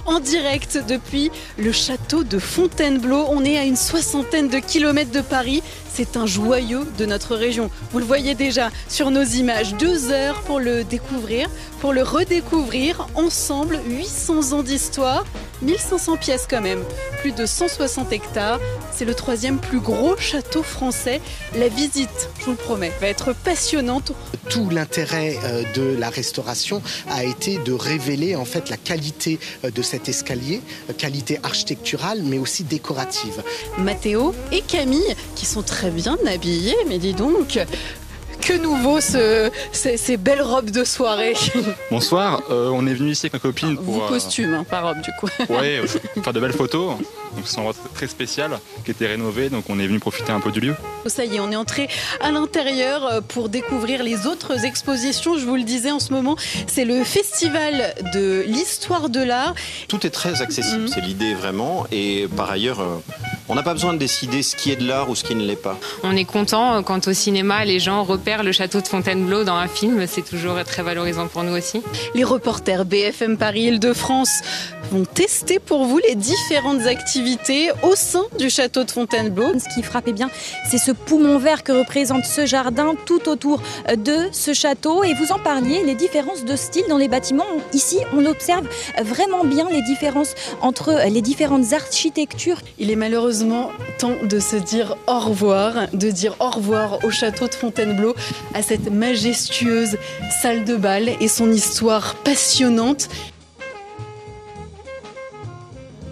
en direct depuis le château de Fontainebleau. On est à une 60aine de kilomètres de Paris. C'est un joyau de notre région. Vous le voyez déjà sur nos images. 2 heures pour le découvrir, pour le redécouvrir. Ensemble, 800 ans d'histoire, 1500 pièces quand même, plus de 160 hectares. C'est le 3e plus gros château français. La visite, je vous le promets, va être passionnante. Tout l'intérêt de la restauration a été de révéler en fait la qualité de cet escalier, qualité architecturale mais aussi décorative. Mathéo et Camille qui sont très bien habillés, mais dis donc, que nouveau ces belles robes de soirée. Bonsoir, on est venu ici avec ma copine pour... Vous costume, pas robe du coup. Ouais, faire de belles photos. Donc c'est un endroit très spécial qui était rénové, donc on est venu profiter un peu du lieu. Ça y est, on est entré à l'intérieur pour découvrir les autres expositions. Je vous le disais, en ce moment, c'est le festival de l'histoire de l'art. Tout est très accessible, c'est l'idée vraiment. Et par ailleurs, on n'a pas besoin de décider ce qui est de l'art ou ce qui ne l'est pas. On est content quand au cinéma, les gens repèrent le château de Fontainebleau dans un film. C'est toujours très valorisant pour nous aussi. Les reporters BFM Paris Île-de-France vont tester pour vous les différentes activités au sein du château de Fontainebleau. Ce qui frappait bien, c'est ce poumon vert que représente ce jardin tout autour de ce château. Et vous en parliez, les différences de style dans les bâtiments. Ici, on observe vraiment bien les différences entre les différentes architectures. Il est malheureusement temps de se dire au revoir, au château de Fontainebleau, à cette majestueuse salle de bal et son histoire passionnante.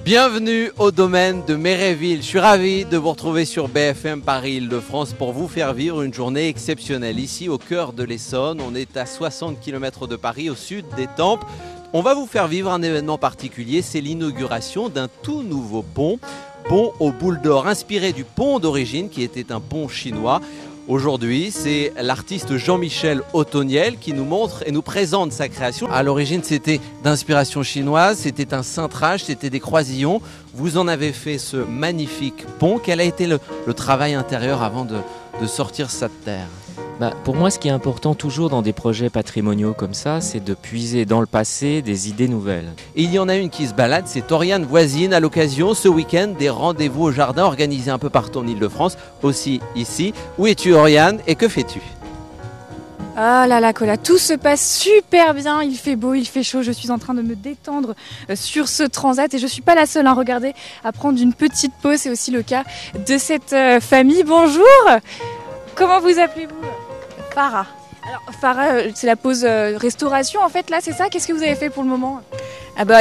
Bienvenue au domaine de Méréville. Je suis ravi de vous retrouver sur BFM Paris Île-de-France pour vous faire vivre une journée exceptionnelle. Ici, au cœur de l'Essonne, on est à 60 km de Paris, au sud des Tempes. On va vous faire vivre un événement particulier, c'est l'inauguration d'un tout nouveau pont aux boules d'or, inspiré du pont d'origine qui était un pont chinois. Aujourd'hui, c'est l'artiste Jean-Michel Ottoniel qui nous montre et nous présente sa création. À l'origine, c'était d'inspiration chinoise, c'était un cintrage, c'était des croisillons. Vous en avez fait ce magnifique pont. Quel a été le travail intérieur avant de sortir ça de terre ? Pour moi, ce qui est important toujours dans des projets patrimoniaux comme ça, c'est de puiser dans le passé des idées nouvelles. Et il y en a une qui se balade, c'est Oriane Voisine. À l'occasion, ce week-end, des rendez-vous au jardin organisés un peu partout en Île-de-France, aussi ici. Où es-tu, Oriane, et que fais-tu ? Ah là là, Cola, tout se passe super bien, il fait beau, il fait chaud, je suis en train de me détendre sur ce transat et je suis pas la seule, regardez, à prendre une petite pause, c'est aussi le cas de cette famille. Bonjour, comment vous appelez-vous ? Farah. Alors Farah, c'est la pause restauration en fait là, c'est ça ? Qu'est-ce que vous avez fait pour le moment ?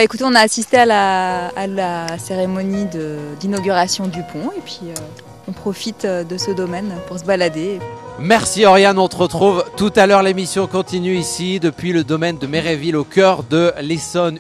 Écoutez, on a assisté à la cérémonie d'inauguration du pont et puis on profite de ce domaine pour se balader. Merci Oriane, on te retrouve tout à l'heure. L'émission continue ici depuis le domaine de Méréville au cœur de l'Essonne.